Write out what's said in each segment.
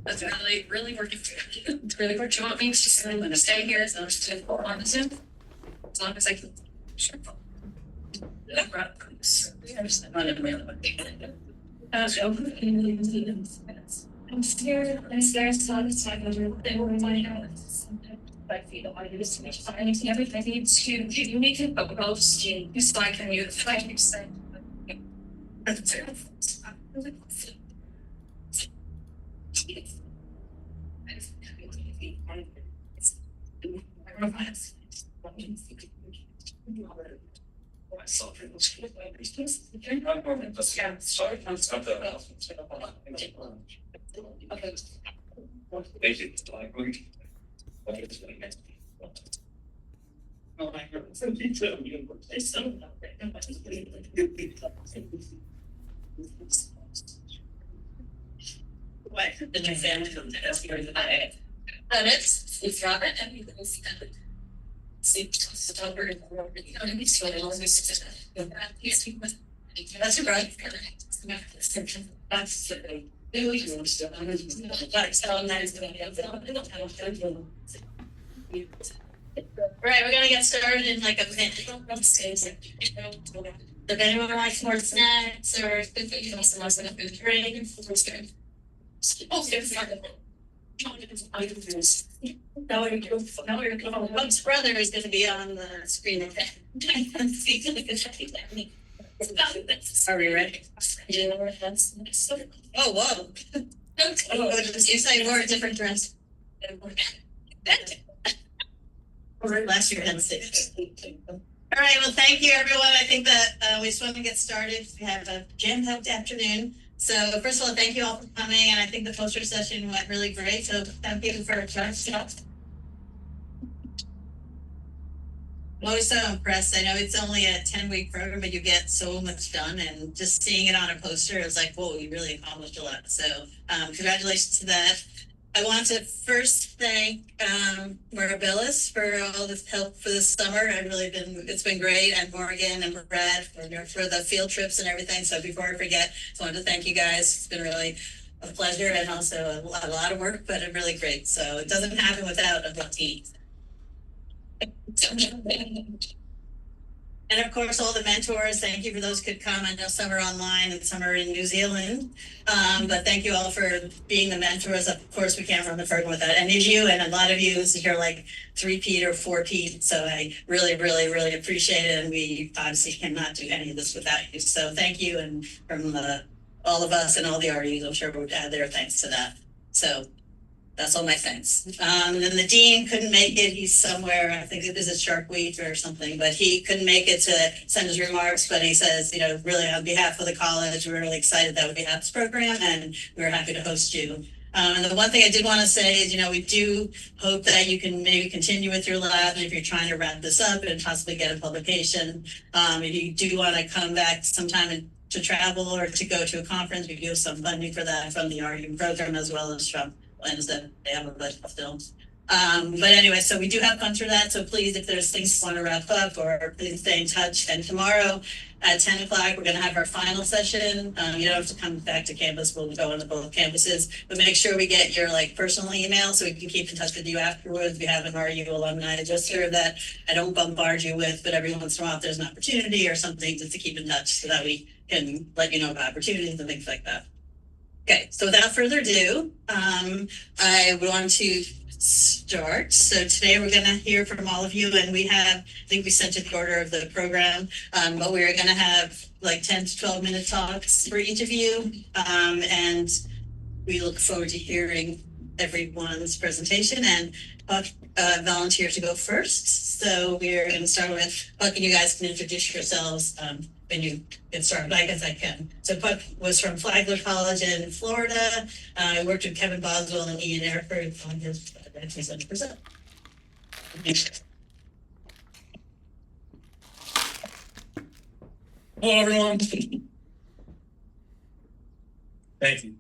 That's really working. It's really working. Do you want me to stay here as on the Zoom? As long as I can. Sure. I'm scared. Saw this time they were finding out 5 feet of audience to make findings and everything. I need to you need to post so I can use like you said. Thank you. What did your family come to us here today? And it's Robert and you can see that. See, it's over in the road. You know, it's so long as that's right. That's the Right, we're gonna get started in like a minute. If anyone likes more snacks or some food drink, let's go. Bugs' brother is going to be on the screen. Are we ready? Oh, whoa. You say more different dress. Last year had 6. All right, well, thank you, everyone. I think that we just want to get started. We have a jam-packed afternoon. So first of all, thank you all for coming. And I think the poster session went really great. So thank you for joining us. I'm always so impressed. I know it's only a 10-week program, but you get so much done. And just seeing it on a poster, it was like, whoa, you really accomplished a lot. So congratulations to that. I want to first thank Marabilis for all this help for this summer. It's been great, and Morgan and Brad for the field trips and everything. So before I forget, I just wanted to thank you guys. It's been really a pleasure and also a lot of work, but it's really great. So it doesn't happen without a team. And of course, all the mentors, thank you for those who could come. I know some are online and some are in New Zealand. But thank you all for being the mentors. Of course, we can't run the program without any of you. And a lot of you, you're like 3P or 4P. So I really, really, really appreciate it. And we obviously cannot do any of this without you. So thank you. And from all of us and all the RUs, I'm sure we'll add their thanks to that. So that's all my thanks. And then the dean couldn't make it. He's somewhere, I think it is a Shark Week or something, but he couldn't make it to send his remarks. But he says, really on behalf of the college, we're really excited that we have this program and we're happy to host you. And the one thing I did want to say is, we do hope that you can maybe continue with your lab. And if you're trying to wrap this up and possibly get a publication, if you do want to come back sometime to travel or to go to a conference, we do have some funding for that from the RU program as well as from Wednesday. They have a bunch of films. But anyway, so we do have funds for that. So please, if there's things you want to wrap up, or please stay in touch. And tomorrow at 10 o'clock, we're going to have our final session. You don't have to come back to campus. We'll go on to both campuses, but make sure we get your personal email so we can keep in touch with you afterwards. We have an RU alumni register that I don't bombard you with, but every once in a while, if there's an opportunity or something, just to keep in touch so that we can let you know about opportunities and things like that. Okay, so without further ado, I want to start. So today we're going to hear from all of you, and I think we sent you the order of the program, but we're going to have like 10 to 12 minute talks for each of you, and we look forward to hearing everyone's presentation. And Puck volunteered to go first, so we're going to start with Puck, and you guys can introduce yourselves when you get started. I guess I can. So Puck was from Flagler College in Florida. I worked with Kevin Boswell and Ian Erford on his 7%. Hello, everyone. Thank you.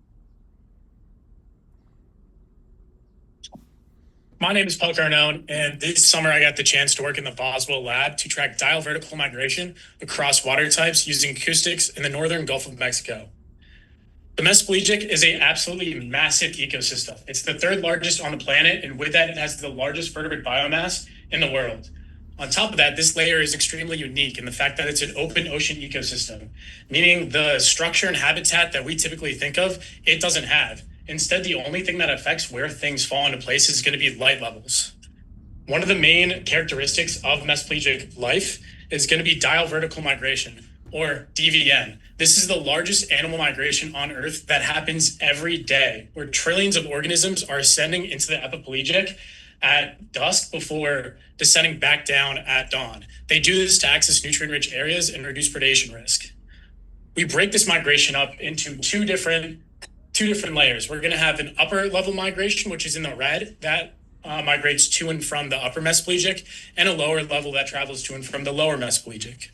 My name is Puck Arnone, and this summer I got the chance to work in the Boswell lab to track diel vertical migration across water types using acoustics in the northern Gulf of Mexico. The Mesopelagic is a absolutely massive ecosystem. It's the third largest on the planet, and with that, it has the largest vertebrate biomass in the world. On top of that, this layer is extremely unique in the fact that it's an open ocean ecosystem, meaning the structure and habitat that we typically think of, it doesn't have. Instead, the only thing that affects where things fall into place is going to be light levels. One of the main characteristics of Mesopelagic life is going to be diel vertical migration, or DVM. This is the largest animal migration on Earth that happens every day, where trillions of organisms are ascending into the epipelagic at dusk before descending back down at dawn. They do this to access nutrient-rich areas and reduce predation risk. We break this migration up into two different layers. We're going to have an upper level migration, which is in the red, that migrates to and from the upper Mesopelagic, and a lower level that travels to and from the lower Mesopelagic.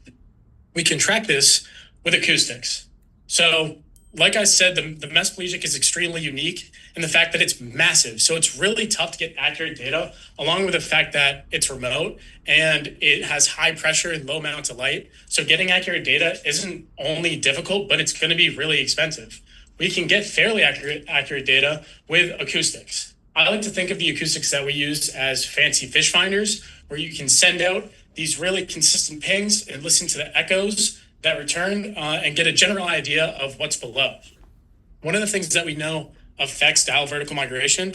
We can track this with acoustics. So, like I said, the Mesopelagic is extremely unique in the fact that it's massive. So it's really tough to get accurate data, along with the fact that it's remote and it has high pressure and low amounts of light. So getting accurate data isn't only difficult, but it's going to be really expensive. We can get fairly accurate data with acoustics. I like to think of the acoustics that we use as fancy fish finders, where you can send out these really consistent pings and listen to the echoes that return and get a general idea of what's below. One of the things that we know affects diel vertical migration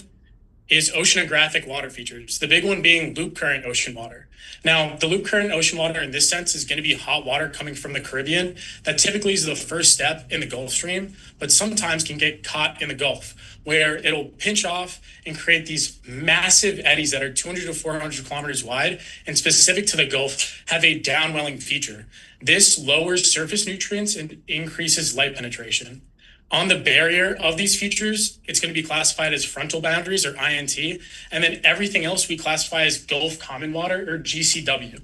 is oceanographic water features, the big one being loop current ocean water. Now, the loop current ocean water in this sense is going to be hot water coming from the Caribbean. That typically is the first step in the Gulf Stream, but sometimes can get caught in the Gulf, where it'll pinch off and create these massive eddies that are 200 to 400 kilometers wide, and specific to the Gulf, have a downwelling feature. This lowers surface nutrients and increases light penetration. On the barrier of these features, it's going to be classified as frontal boundaries, or INT, and then everything else we classify as Gulf Common Water, or GCW.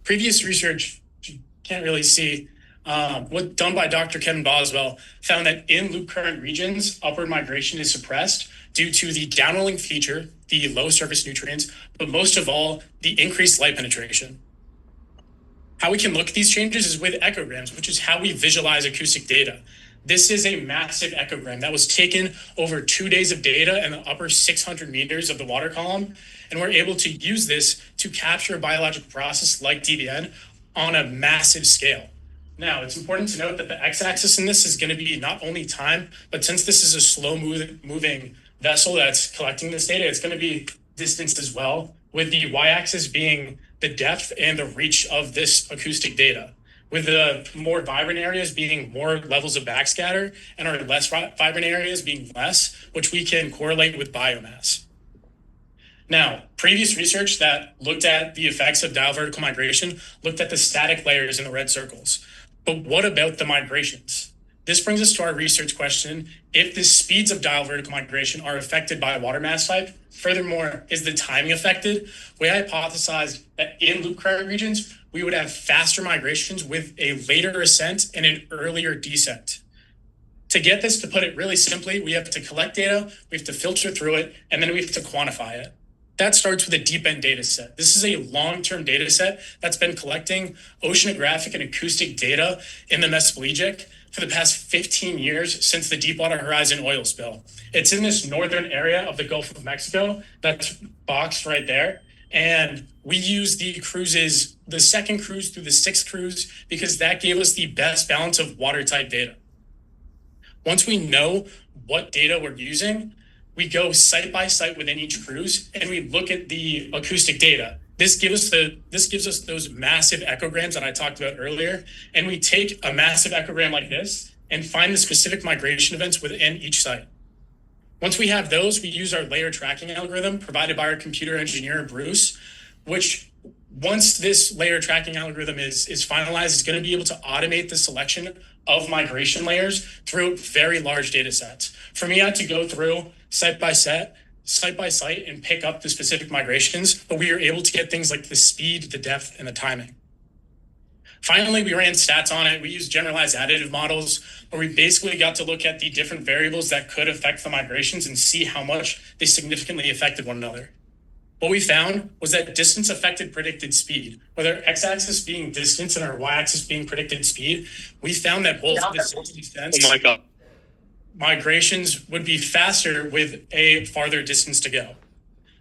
Previous research, you can't really see, what done by Dr. Kevin Boswell found that in loop current regions, upward migration is suppressed due to the downwelling feature, the low surface nutrients, but most of all, the increased light penetration. How we can look at these changes is with echograms, which is how we visualize acoustic data. This is a massive echogram that was taken over 2 days of data in the upper 600 meters of the water column. And we're able to use this to capture a biological process like DVN on a massive scale. Now, it's important to note that the x-axis in this is going to be not only time, but since this is a slow moving vessel that's collecting this data, it's going to be distance as well, with the y-axis being the depth and the reach of this acoustic data, with the more vibrant areas being more levels of backscatter and our less vibrant areas being less, which we can correlate with biomass. Now, previous research that looked at the effects of diel vertical migration looked at the static layers in the red circles. But what about the migrations? This brings us to our research question: if the speeds of diel vertical migration are affected by water mass type, furthermore, is the timing affected? We hypothesized that in loop current regions, we would have faster migrations with a later ascent and an earlier descent. To get this, to put it really simply, we have to collect data, we have to filter through it, and then we have to quantify it. That starts with a deep end data set. This is a long-term data set that's been collecting oceanographic and acoustic data in the Mesopelagic for the past 15 years since the Deepwater Horizon oil spill. It's in this northern area of the Gulf of Mexico that's boxed right there. And we use the cruises, the second cruise through the sixth cruise, because that gave us the best balance of water type data. Once we know what data we're using, we go site by site within each cruise and we look at the acoustic data. This gives us those massive echograms that I talked about earlier. And we take a massive echogram like this and find the specific migration events within each site. Once we have those, we use our layer tracking algorithm provided by our computer engineer, Bruce, which once this layer tracking algorithm is finalized, is going to be able to automate the selection of migration layers through very large data sets. For me, I had to go through site by site and pick up the specific migrations, but we were able to get things like the speed, the depth, and the timing. Finally, we ran stats on it. We used generalized additive models where we basically got to look at the different variables that could affect the migrations and see how much they significantly affected one another. What we found was that distance affected predicted speed. Whether x-axis being distance and our y-axis being predicted speed, we found that both of the descents. Oh my God. migrations would be faster with a farther distance to go.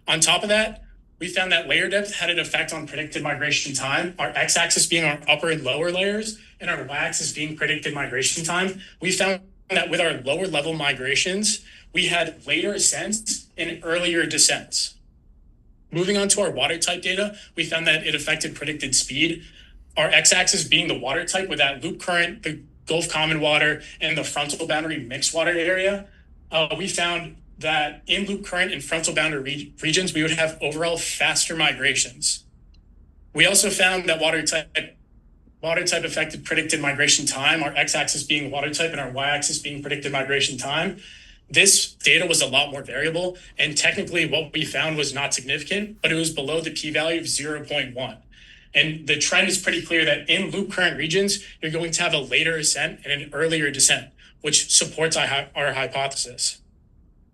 On top of that, we found that layer depth had an effect on predicted migration time, our x-axis being our upper and lower layers, and our y-axis being predicted migration time. We found that with our lower level migrations, we had later ascents and earlier descents. Moving on to our water type data, we found that it affected predicted speed. Our x-axis being the water type with that loop current, the Gulf common water, and the frontal boundary mixed water area. We found that in loop current and frontal boundary regions, we would have overall faster migrations. We also found that water type affected predicted migration time, our x-axis being water type and our y-axis being predicted migration time. This data was a lot more variable, and technically what we found was not significant, but it was below the p-value of 0.1. And the trend is pretty clear that in loop current regions, you're going to have a later ascent and an earlier descent, which supports our hypothesis.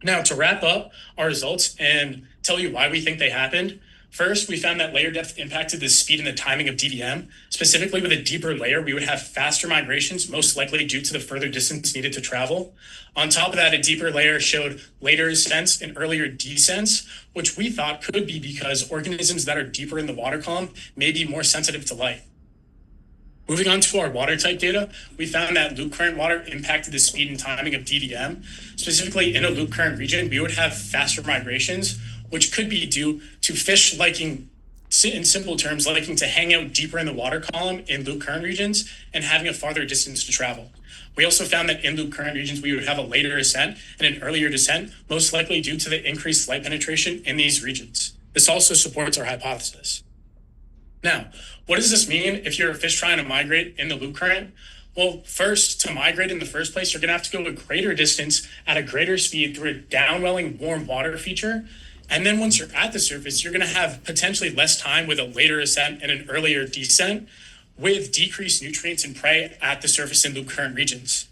Now, to wrap up our results and tell you why we think they happened, first, we found that layer depth impacted the speed and the timing of DDM. Specifically, with a deeper layer, we would have faster migrations, most likely due to the further distance needed to travel. On top of that, a deeper layer showed later ascents and earlier descents, which we thought could be because organisms that are deeper in the water column may be more sensitive to light. Moving on to our water type data, we found that loop current water impacted the speed and timing of DDM. Specifically, in a loop current region, we would have faster migrations, which could be due to fish liking, in simple terms, liking to hang out deeper in the water column in loop current regions and having a farther distance to travel. We also found that in loop current regions, we would have a later ascent and an earlier descent, most likely due to the increased light penetration in these regions. This also supports our hypothesis. Now, what does this mean if you're a fish trying to migrate in the loop current? Well, first, to migrate in the first place, you're going to have to go a greater distance at a greater speed through a downwelling warm water feature. And then once you're at the surface, you're going to have potentially less time with a later ascent and an earlier descent with decreased nutrients and prey at the surface in loop current regions.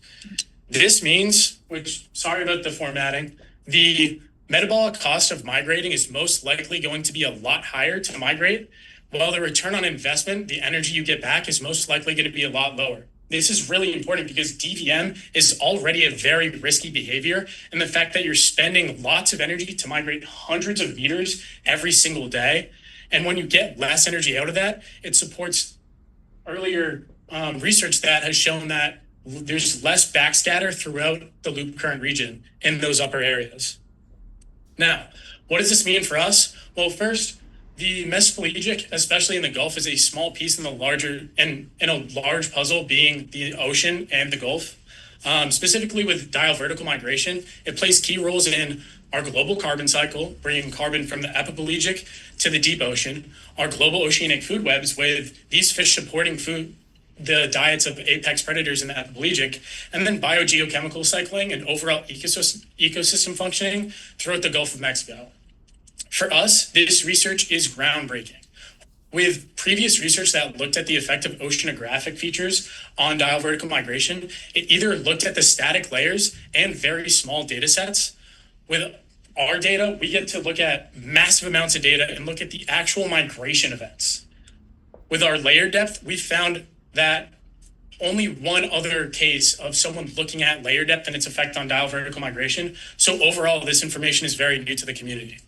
This means, which, sorry about the formatting, the metabolic cost of migrating is most likely going to be a lot higher to migrate, while the return on investment, the energy you get back, is most likely going to be a lot lower. This is really important because DVM is already a very risky behavior, and the fact that you're spending lots of energy to migrate hundreds of meters every single day, and when you get less energy out of that, it supports earlier research that has shown that there's less backscatter throughout the loop current region in those upper areas. Now, what does this mean for us? Well, first, the mesopelagic, especially in the Gulf, is a small piece in the larger in a large puzzle, being the ocean and the Gulf. Specifically with diel vertical migration, it plays key roles in our global carbon cycle, bringing carbon from the epipelagic to the deep ocean, our global oceanic food webs with these fish supporting the diets of apex predators in the epipelagic, and then biogeochemical cycling and overall ecosystem functioning throughout the Gulf of Mexico. For us, this research is groundbreaking. With previous research that looked at the effect of oceanographic features on diel vertical migration, it either looked at the static layers and very small data sets. With our data, we get to look at massive amounts of data and look at the actual migration events. With our layer depth, we found that only one other case of someone looking at layer depth and its effect on diel vertical migration. So overall, this information is very new to the community.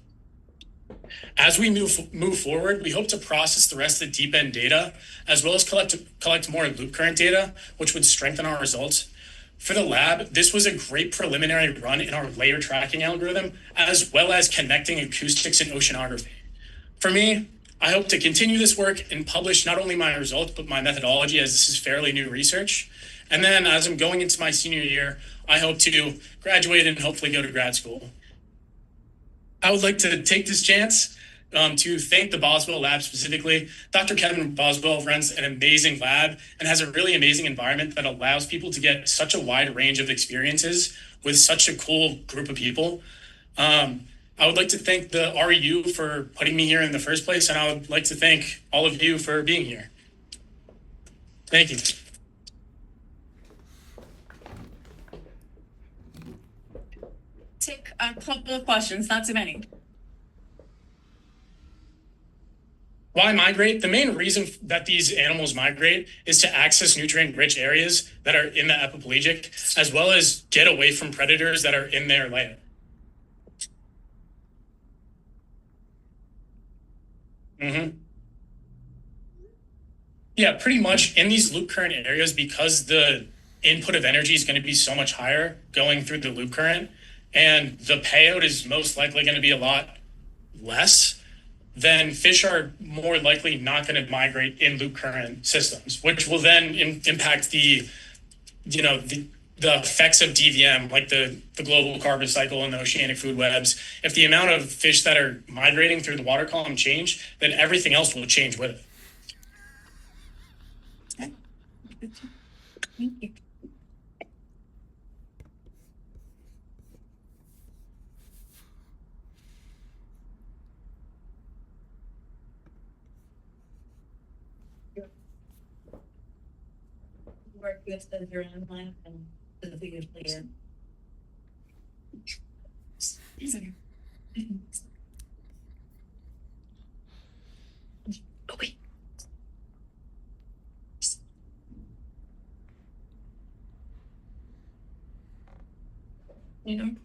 As we move forward, we hope to process the rest of the deep end data, as well as collect more loop current data, which would strengthen our results. For the lab, this was a great preliminary run in our layer tracking algorithm, as well as connecting acoustics and oceanography. For me, I hope to continue this work and publish not only my results, but my methodology, as this is fairly new research. And then as I'm going into my senior year, I hope to graduate and hopefully go to grad school. I would like to take this chance to thank the Boswell Lab specifically. Dr. Kevin Boswell runs an amazing lab and has a really amazing environment that allows people to get such a wide range of experiences with such a cool group of people. I would like to thank the REU for putting me here in the first place, and I would like to thank all of you for being here. Thank you. Take a couple of questions, not too many. Why migrate? The main reason that these animals migrate is to access nutrient-rich areas that are in the epipelagic, as well as get away from predators that are in their lair. Mm-hmm. Yeah, pretty much in these loop current areas, because the input of energy is going to be so much higher going through the loop current, and the payout is most likely going to be a lot less, then fish are more likely not going to migrate in loop current systems, which will then impact the effects of DVM, like the global carbon cycle and the oceanic food webs. If the amount of fish that are migrating through the water column change, then everything else will change with it. Thank you. Work with the drone line and the biggest layer. Oh, wait. You know.